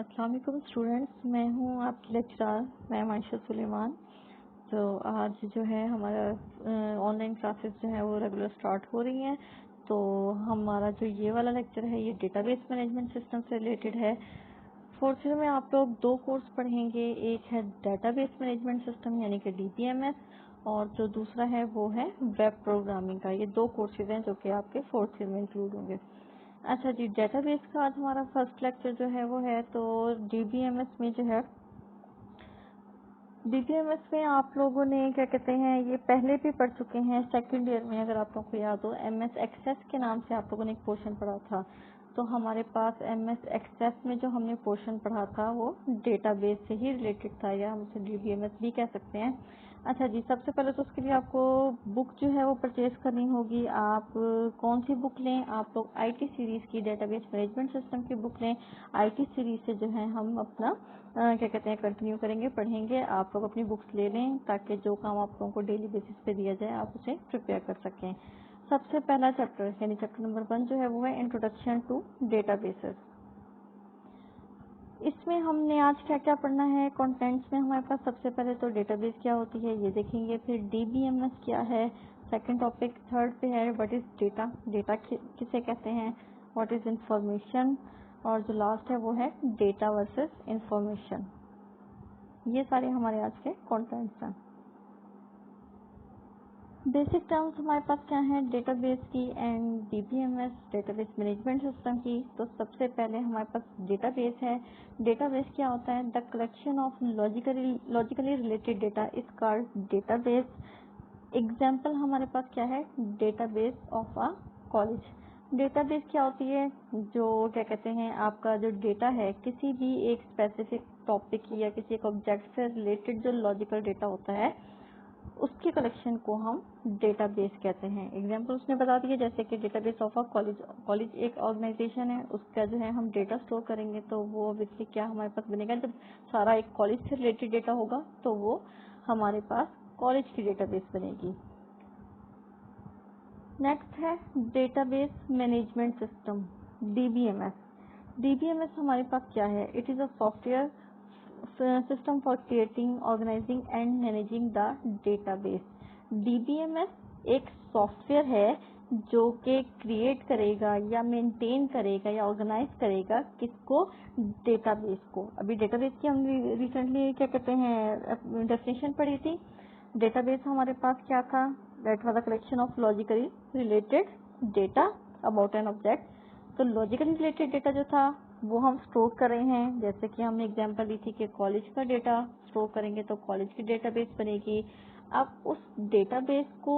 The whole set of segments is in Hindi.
अस्सलाम वालेकुम स्टूडेंट्स, मैं हूँ आपकी लेक्चरर मैम आयशा सुलेमान। तो आज जो है हमारा ऑनलाइन क्लासेस जो है वो रेगुलर स्टार्ट हो रही हैं। तो हमारा जो ये वाला लेक्चर है ये डेटाबेस मैनेजमेंट सिस्टम से रिलेटेड है। फोर्थ ईयर में आप लोग दो कोर्स पढ़ेंगे, एक है डेटाबेस मैनेजमेंट सिस्टम यानी कि DBMS, और जो दूसरा है वो है वेब प्रोग्रामिंग का। ये दो कोर्सेज हैं जो कि आपके फोर्थ ईयर में इंक्लूड होंगे। अच्छा जी, डेटाबेस का आज हमारा फर्स्ट लेक्चर जो है वो है। तो DBMS में जो है, DBMS में आप लोगों ने क्या कहते हैं ये पहले भी पढ़ चुके हैं सेकंड ईयर में, अगर आप लोगों को याद हो MS एक्सेस के नाम से आप लोगों ने एक पोर्शन पढ़ा था। तो हमारे पास MS एक्सेस में जो हमने पोर्शन पढ़ा था वो डेटाबेस से ही रिलेटेड था, या हम उसे DBMS भी कह सकते हैं। अच्छा जी, सबसे पहले तो उसके लिए आपको बुक जो है वो परचेज करनी होगी। आप कौन सी बुक लें? आप लोग IT सीरीज की डेटाबेस मैनेजमेंट सिस्टम की बुक लें। IT सीरीज से जो है हम अपना क्या कहते हैं कंटिन्यू करेंगे, पढ़ेंगे। आप लोग अपनी बुक्स ले लें ताकि जो काम आप लोगों को डेली बेसिस पे दिया जाए आप उसे प्रिपेयर कर सकें। सबसे पहला चैप्टर यानी चैप्टर नंबर 1 जो है वो है इंट्रोडक्शन टू डेटाबेसेस। इसमें हमने आज क्या क्या पढ़ना है। कंटेंट्स में हमारे पास सबसे पहले तो डेटाबेस क्या होती है ये देखेंगे, फिर DBMS क्या है सेकंड टॉपिक, थर्ड पे है व्हाट इज डेटा, डेटा किसे कहते हैं, व्हाट इज इंफॉर्मेशन, और जो लास्ट है वो है डेटा वर्सेस इंफॉर्मेशन। ये सारे हमारे आज के कंटेंट्स हैं। बेसिक टर्म्स हमारे पास क्या है डेटाबेस की and DBMS database management system की। तो सबसे पहले हमारे पास डेटाबेस है। डेटाबेस क्या होता है? The collection of logically related data is called database. Example हमारे पास क्या है? Database of a college. Database क्या होती है? जो क्या कहते हैं आपका जो डेटा है किसी भी एक स्पेसिफिक टॉपिक या किसी एक ऑब्जेक्ट से रिलेटेड जो लॉजिकल डेटा होता है उसके कलेक्शन को हम डेटाबेस कहते हैं। एग्जाम्पल उसने बता दिया, जैसे कि database of a college. College एक ऑर्गेनाइजेशन है, उसका जो है हम डेटा स्टोर करेंगे तो वो ऑब्वियसली क्या हमारे पास बनेगा, जब सारा एक कॉलेज से रिलेटेड डेटा होगा तो वो हमारे पास कॉलेज की डेटाबेस बनेगी। नेक्स्ट है database management system DBMS। DBMS हमारे पास क्या है? It is a software system for creating, organising and managing the database. DBMS एक सॉफ्टवेयर है जो कि क्रिएट करेगा या मेंटेन करेगा या ऑर्गेनाइज करेगा किसको? डेटाबेस को। अभी डेटाबेस की हम रिसेंटली क्या कहते हैं डेफिनेशन पढ़ी थी। डेटाबेस हमारे पास क्या था? That was the collection of logically related data about an object. तो लॉजिकली रिलेटेड डेटा जो था वो हम स्टोर कर रहे हैं, जैसे कि हमने एग्जांपल ली थी कि कॉलेज का डेटा स्टोर करेंगे तो कॉलेज की डेटाबेस बनेगी। अब उस डेटाबेस को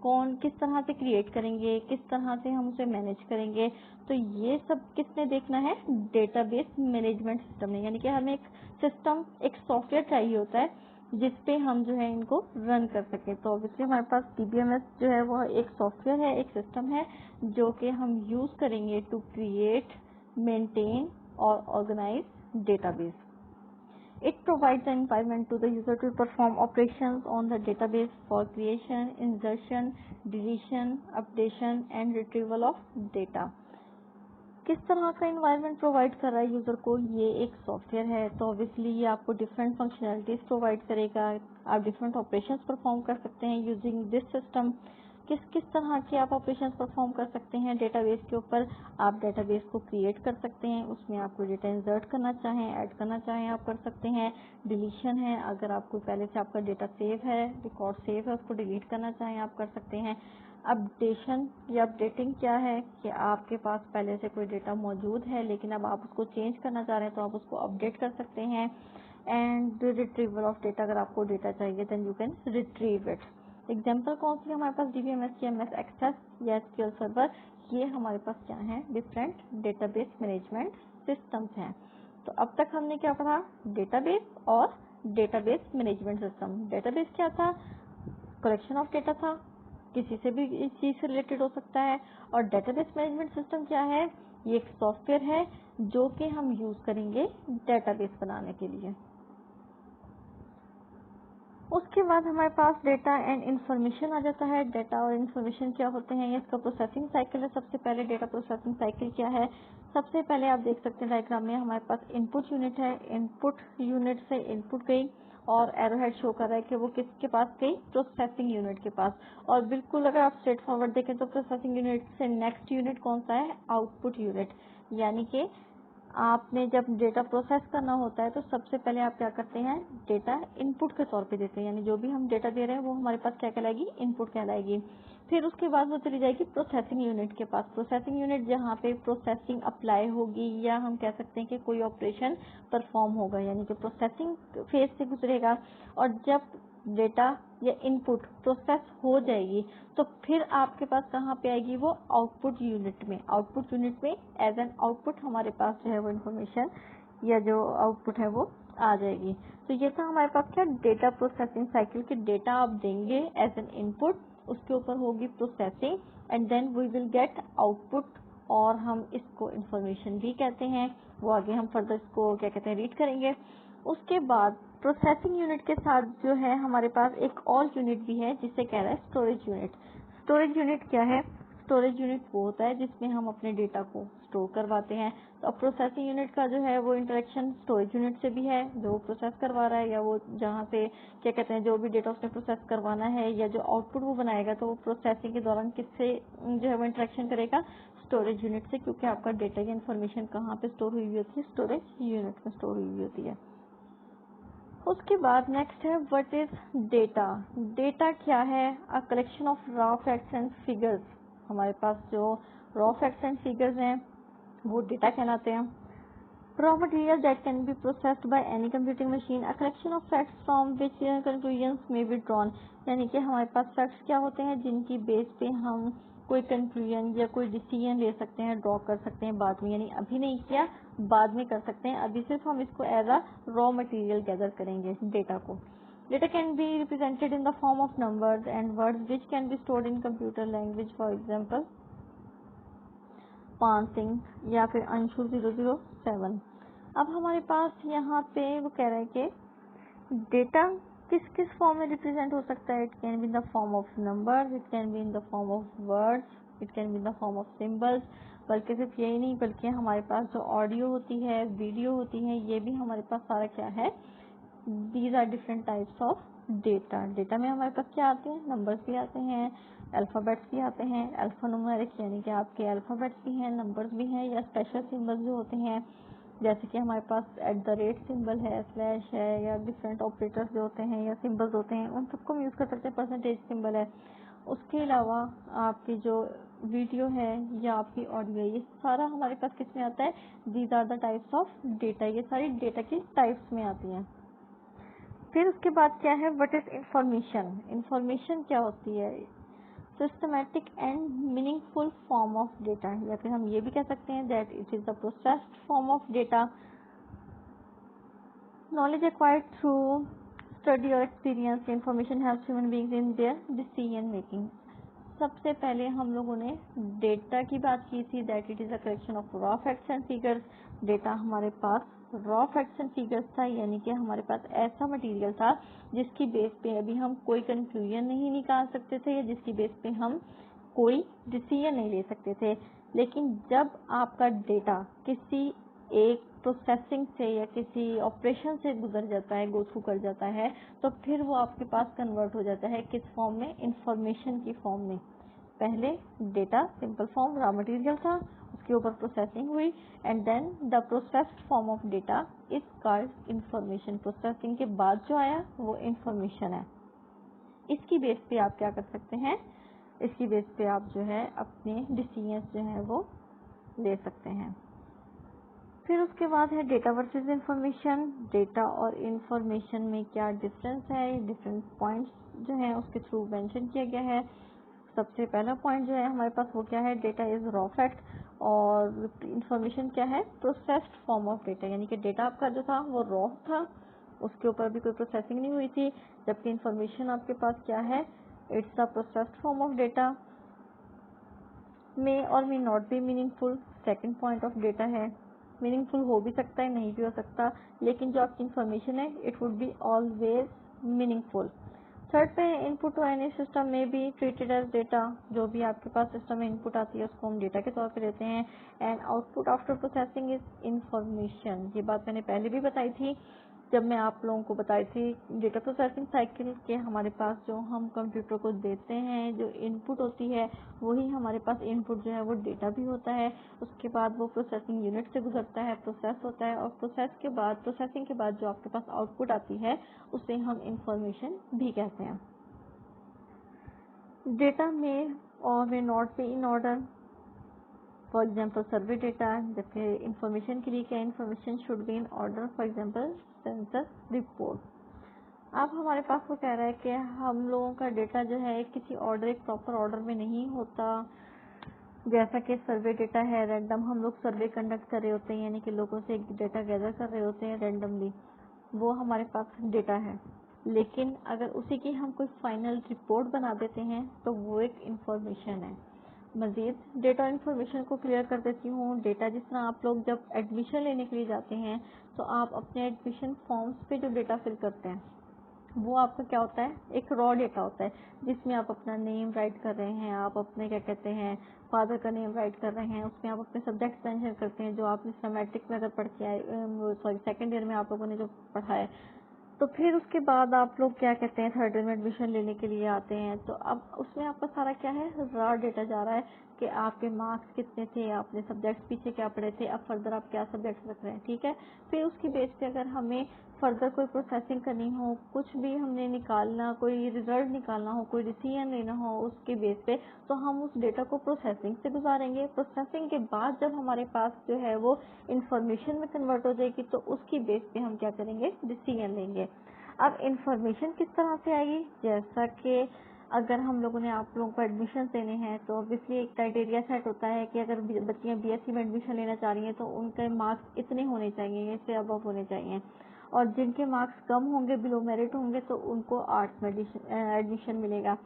कौन किस तरह से क्रिएट करेंगे, किस तरह से हम उसे मैनेज करेंगे, तो ये सब किसने देखना है? डेटाबेस मैनेजमेंट सिस्टम ने। यानी कि हमें एक सिस्टम, एक सॉफ्टवेयर चाहिए होता है जिसपे हम जो है इनको रन कर सकें। तो ऑब्वियसली हमारे पास DBMS जो है वो एक सॉफ्टवेयर है, एक सिस्टम है जो कि हम यूज करेंगे to create, maintain or organize database. It provides an environment to the user to perform operations on the database for creation, insertion, deletion, updation and retrieval of data. किस तरह का इन्वायरमेंट प्रोवाइड कर रहा है यूजर को? ये एक सॉफ्टवेयर है तो ऑब्वियसली ये आपको डिफरेंट फंक्शनैलिटीज प्रोवाइड करेगा। आप डिफरेंट ऑपरेशंस परफॉर्म कर सकते हैं यूजिंग दिस सिस्टम। किस किस तरह के आप ऑपरेशंस परफॉर्म कर सकते हैं डेटाबेस के ऊपर? आप डेटाबेस को क्रिएट कर सकते हैं, उसमें आपको डेटा इंसर्ट करना चाहें, ऐड करना चाहें आप कर सकते हैं। डिलीशन है, अगर आपको पहले से आपका डेटा सेव है, रिकॉर्ड सेव है, उसको डिलीट करना चाहें आप कर सकते हैं। अपडेशन या अपडेटिंग क्या है कि आपके पास पहले से कोई डेटा मौजूद है लेकिन अब आप उसको चेंज करना चाह रहे हैं तो आप उसको अपडेट कर सकते हैं। एंड रिट्रीवल ऑफ डेटा, अगर आपको डेटा चाहिए then you can retrieve it. Example कौन सी हमारे पास? DBMS की MS एक्सेस या SQL सर्वर। ये हमारे पास क्या है? डिफरेंट डेटाबेस मैनेजमेंट सिस्टम्स हैं। तो अब तक हमने क्या पढ़ा? डेटाबेस और डेटाबेस मैनेजमेंट सिस्टम। डेटाबेस क्या था? कलेक्शन ऑफ डेटा था, किसी से भी इस चीज से रिलेटेड हो सकता है। और डेटाबेस मैनेजमेंट सिस्टम क्या है? ये एक सॉफ्टवेयर है जो कि हम यूज करेंगे डेटाबेस बनाने के लिए। उसके बाद हमारे पास डेटा एंड इंफॉर्मेशन आ जाता है। डेटा और इंफॉर्मेशन क्या होते हैं, ये इसका प्रोसेसिंग साइकिल है। सबसे पहले डेटा प्रोसेसिंग साइकिल क्या है, सबसे पहले आप देख सकते हैं डायग्राम में हमारे पास इनपुट यूनिट है। इनपुट यूनिट से इनपुट गई और एरोहेड शो कर रहा है कि वो किसके पास गई, प्रोसेसिंग यूनिट के पास। और बिल्कुल अगर आप स्ट्रेट फॉरवर्ड देखें तो प्रोसेसिंग यूनिट से नेक्स्ट यूनिट कौन सा है, आउटपुट यूनिट। यानी कि आपने जब डेटा प्रोसेस करना होता है तो सबसे पहले आप क्या करते हैं, डेटा इनपुट के तौर पे देते हैं। यानी जो भी हम डेटा दे रहे हैं वो हमारे पास क्या कहलाएगी, इनपुट कहलाएगी। फिर उसके बाद वो चली जाएगी प्रोसेसिंग यूनिट के पास। प्रोसेसिंग यूनिट जहाँ पे प्रोसेसिंग अप्लाई होगी या हम कह सकते हैं कि कोई ऑपरेशन परफॉर्म होगा, यानी कि प्रोसेसिंग फेज से गुजरेगा। और जब डेटा या इनपुट प्रोसेस हो जाएगी तो फिर आपके पास कहाँ पे आएगी, वो आउटपुट यूनिट में। आउटपुट यूनिट में एज एन आउटपुट हमारे पास जो है वो इन्फॉर्मेशन या जो आउटपुट है वो आ जाएगी। तो ये था हमारे पास क्या, डेटा प्रोसेसिंग साइकिल के डेटा आप देंगे एज एन इनपुट, उसके ऊपर होगी processing and then we will get output, और हम इसको इन्फॉर्मेशन भी कहते हैं। वो आगे हम फर्दर इसको क्या कहते हैं, रीड करेंगे। उसके बाद प्रोसेसिंग यूनिट के साथ जो है हमारे पास एक और यूनिट भी है जिसे कह रहा है स्टोरेज यूनिट। स्टोरेज यूनिट क्या है, स्टोरेज यूनिट वो होता है जिसमें हम अपने डेटा को स्टोर करवाते हैं। तो अब प्रोसेसिंग यूनिट का जो है वो इंटरेक्शन स्टोरेज यूनिट से भी है, जो प्रोसेस करवा रहा है या वो जहाँ से क्या कहते हैं जो भी डेटा उसने प्रोसेस करवाना है या जो आउटपुट वो बनाएगा, तो वो प्रोसेसिंग के दौरान किससे जो है वो इंटरेक्शन करेगा, स्टोरेज यूनिट से। क्योंकि आपका डेटा या इन्फॉर्मेशन कहाँ पे स्टोर हुई होती है, स्टोरेज यूनिट में स्टोर हुई होती है। उसके बाद नेक्स्ट है व्हाट इज डेटा। डेटा क्या है, a collection of raw facts and figures. हमारे पास जो रॉ फैक्ट्स एंड फिगर्स हैं वो डेटा कहलाते हैं। Raw material that can be processed by any computing machine, a collection of facts from which conclusions may be drawn. यानी कि हमारे पास फैक्ट्स क्या होते हैं जिनकी बेस पे हम कोई कंक्लूजन या कोई डिसीजन ले सकते हैं, ड्रॉ कर सकते हैं बाद में। यानी अभी नहीं किया, बाद में कर सकते हैं। अभी सिर्फ हम इसको as a raw material gather करेंगे डेटा को। Data can be represented in the form of numbers and words which can be stored in computer language, for example पांसिंग या फिर अंशु 007। अब हमारे पास यहाँ पे वो कह रहे हैं कि डेटा किस किस फॉर्म में रिप्रेजेंट हो सकता है। It can be in the form of numbers, it can be in the form of words, it can be in the form of symbols. बल्कि सिर्फ यही नहीं, बल्कि हमारे पास जो ऑडियो होती है, वीडियो होती है, ये भी हमारे पास सारा क्या है, these are different types of data. Data में हमारे पास क्या आते हैं, नंबर्स भी आते हैं, अल्फ़ाबेट्स भी आते हैं, अल्फ़ान्यूमेरिक यानी कि आपके अल्फ़ाबेट्स भी हैं, नंबर्स भी हैं, या स्पेशल सिंबल्स जो होते हैं, जैसे कि हमारे पास @ सिंबल है, स्लैश है, या डिफरेंट ऑपरेटर्स जो होते हैं या सिंबल्स होते हैं, उन सबको हम यूज़ कर सकते हैं। परसेंटेज सिंबल है। उसके अलावा आपकी जो वीडियो है या आपकी ऑडियो है, ये सारा हमारे पास किस में आता है, these are the types of data. ये सारी डेटा की टाइप्स में आती हैं। फिर उसके बाद क्या है, व्हाट इज इंफॉर्मेशन। इंफॉर्मेशन क्या होती है, systematic and meaningful form of data, या फिर हम ये भी कह सकते हैं that it is the processed form of data. Knowledge acquired through study और experience, information helps human beings in their decision making. सबसे पहले हम लोगों ने डेटा की बात की थी, that it is a collection of raw facts and figures. Data हमारे पास रॉ फैक्ट्स एंड फिगर्स था, यानी कि हमारे पास ऐसा मटेरियल था जिसकी बेस पे अभी हम कोई कंक्लूजन नहीं निकाल सकते थे, या जिसकी बेस पे हम कोई डिसीजन नहीं ले सकते थे। लेकिन जब आपका डेटा किसी एक प्रोसेसिंग से या किसी ऑपरेशन से गुजर जाता है, गो थ्रू कर जाता है, तो फिर वो आपके पास कन्वर्ट हो जाता है किस फॉर्म में, इंफॉर्मेशन की फॉर्म में। पहले data simple form raw material था, उसके ऊपर प्रोसेसिंग हुई and then the processed form of data is called information. Processing के बाद जो आया वो इंफॉर्मेशन है। इसकी बेस पे आप क्या कर सकते हैं, इसकी बेस पे आप जो है अपने डिसीजंस जो है वो ले सकते हैं। फिर उसके बाद है डेटा वर्सेस इंफॉर्मेशन। डेटा और इंफॉर्मेशन में क्या डिफरेंस है, डिफरेंट पॉइंट्स जो हैं उसके थ्रू मेंशन किया गया है। सबसे पहला पॉइंट जो है हमारे पास वो क्या है, डेटा इज रॉ फैक्ट, और इंफॉर्मेशन क्या है, प्रोसेस्ड फॉर्म ऑफ डेटा। यानी कि डेटा आपका जो था वो रॉ था, उसके ऊपर अभी कोई प्रोसेसिंग नहीं हुई थी, जबकि इंफॉर्मेशन आपके पास क्या है, it's a processed form of data. May और may not be meaningful, second point of data है। मीनिंगफुल हो भी सकता है, नहीं भी हो सकता, लेकिन जो आपकी इंफॉर्मेशन है it would be always meaningful. Third पे इनपुट टू एनी सिस्टम में बी ट्रीटेड एज डेटा, जो भी आपके पास सिस्टम में इनपुट आती है उसको हम डेटा के तौर पे लेते हैं। And output after processing is information, ये बात मैंने पहले भी बताई थी जब मैं आप लोगों को बताई थी डेटा प्रोसेसिंग साइकिल के हमारे पास जो हम कंप्यूटर को देते हैं जो इनपुट होती है वही हमारे पास इनपुट जो है वो डेटा भी होता है। उसके बाद वो प्रोसेसिंग यूनिट से गुजरता है, प्रोसेस होता है और प्रोसेसिंग के बाद जो आपके पास आउटपुट आती है उसे हम इंफॉर्मेशन भी कहते हैं। डेटा में और में not be in order, for example survey data, जबकि इंफॉर्मेशन के लिए क्या information should be in order, for example census report. अब हमारे पास वो कह रहा है कि हम लोगों का डेटा जो है किसी ऑर्डर, एक प्रॉपर ऑर्डर में नहीं होता। जैसा कि सर्वे डेटा है रैंडम, हम लोग सर्वे कंडक्ट कर रहे होते हैं यानी कि लोगों से डेटा गैदर कर रहे होते हैं रैंडमली, वो हमारे पास डेटा है। लेकिन अगर उसी की हम कोई फाइनल रिपोर्ट बना देते हैं तो वो एक इंफॉर्मेशन है। मजीद डेटा इन्फॉर्मेशन को क्लियर कर देती हूँ। डेटा जिस तरह आप लोग जब एडमिशन लेने के लिए जाते हैं तो आप अपने एडमिशन फॉर्म्स पे जो डेटा फिल करते हैं वो आपका क्या होता है, एक रॉ डेटा होता है जिसमें आप अपना नेम राइट कर रहे हैं, आप अपने क्या कहते हैं फादर का नेम राइट कर रहे हैं, उसमें आप अपने सब्जेक्ट मेंशन करते हैं जो आप इस मैट्रिक में अगर पढ़ के आए, सॉरी सेकेंड ईयर में आप लोगों ने जो पढ़ा है। तो फिर उसके बाद आप लोग क्या कहते हैं थर्ड ईयर में एडमिशन लेने के लिए आते हैं तो अब उसमें आपका सारा क्या है, रॉ डेटा जा रहा है कि आपके मार्क्स कितने थे, आपने सब्जेक्ट्स पीछे क्या पढ़े थे, अब फर्दर आप क्या सब्जेक्ट्स रख रहे हैं, ठीक है। फिर उसकी बेस पे अगर हमें फर्दर कोई प्रोसेसिंग करनी हो, कुछ भी हमने निकालना, कोई रिजल्ट निकालना हो, कोई डिसीजन लेना हो उसके बेस पे, तो हम उस डेटा को प्रोसेसिंग से गुजारेंगे। प्रोसेसिंग के बाद जब हमारे पास जो है वो इंफॉर्मेशन में कन्वर्ट हो जाएगी तो उसकी बेस पे हम क्या करेंगे, डिसीजन लेंगे। अब इंफॉर्मेशन किस तरह से आएगी, जैसा कि अगर हम लोगों ने आप लोगों को एडमिशन लेने हैं तो ऑब्वियसली एक क्राइटेरिया सेट होता है कि अगर बच्चियां बीएससी में एडमिशन लेना चाह रही हैं तो उनके मार्क्स इतने होने चाहिए, इससे अबव होने चाहिए, और जिनके मार्क्स कम होंगे, बिलो मेरिट होंगे, तो उनको आर्ट्स में एडमिशन मिलेगा।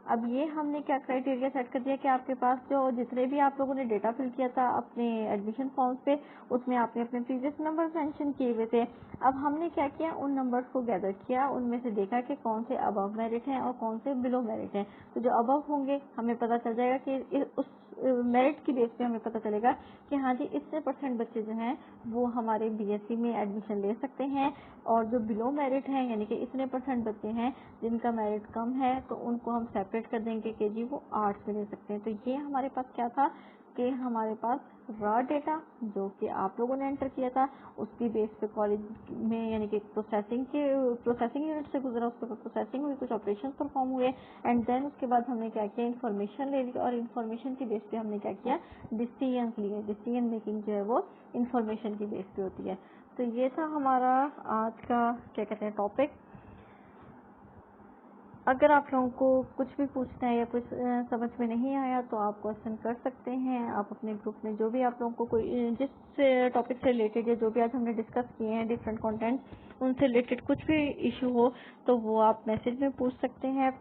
अब ये हमने क्या क्राइटेरिया सेट कर दिया कि आपके पास जो जितने भी आप लोगों ने डेटा फिल किया था अपने एडमिशन फॉर्म्स पे उसमें आपने अपने प्रीवियस नंबर मेंशन किए हुए थे। अब हमने क्या किया, उन नंबर्स को गैदर किया, उनमें से देखा कि कौन से अबव मेरिट हैं और कौन से बिलो मेरिट हैं। तो जो अबव होंगे हमें पता चल जाएगा कि उस मेरिट की बेस पे हमें पता चलेगा कि हाँ जी इतने % बच्चे जो हैं वो हमारे बीएससी में एडमिशन ले सकते हैं, और जो बिलो मेरिट हैं यानी कि इतने % बच्चे हैं जिनका मेरिट कम है तो उनको हम सेपरेट कर देंगे कि जी वो आर्ट्स में ले सकते हैं। तो ये हमारे पास क्या था कि हमारे पास रॉ डेटा जो कि आप लोगों ने एंटर किया था उसकी बेस पे कॉलेज में यानी कि प्रोसेसिंग यूनिट से गुजरा, उसके बाद प्रोसेसिंग हुई, कुछ ऑपरेशन परफॉर्म हुए, एंड देन उसके बाद हमने क्या किया, इन्फॉर्मेशन ले ली, और इन्फॉर्मेशन की बेस पे हमने क्या किया, डिसीजन लिए। डिसीजन मेकिंग जो है वो इन्फॉर्मेशन की बेस पे होती है। तो ये था हमारा आज का क्या कहते हैं टॉपिक। अगर आप लोगों को कुछ भी पूछना है या कुछ समझ में नहीं आया तो आप क्वेश्चन कर सकते हैं। आप अपने ग्रुप में जो भी आप लोगों को कोई जिस टॉपिक से रिलेटेड या जो भी आज हमने डिस्कस किए हैं डिफरेंट कंटेंट उनसे रिलेटेड कुछ भी इशू हो तो वो आप मैसेज में पूछ सकते हैं।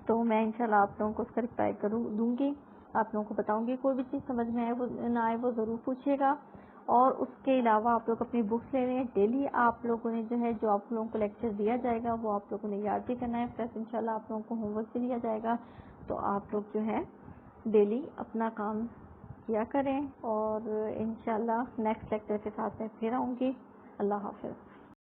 तो मैं इंशाल्लाह आप लोगों को उसका रिप्लाई दूंगी, आप लोगों को बताऊंगी। कोई भी चीज़ समझ में आए वो ना आए वो ज़रूर पूछिएगा। और उसके अलावा आप लोग अपनी बुक्स ले रहे हैं, डेली आप लोगों ने जो है जो आप लोगों को लेक्चर दिया जाएगा वो आप लोगों ने याद भी करना है, प्लस इंशाल्लाह आप लोगों को होमवर्क भी दिया जाएगा। तो आप लोग जो है डेली अपना काम किया करें, और इंशाल्लाह नेक्स्ट लेक्चर के साथ मैं फिर आऊँगी। अल्लाह हाफिज़।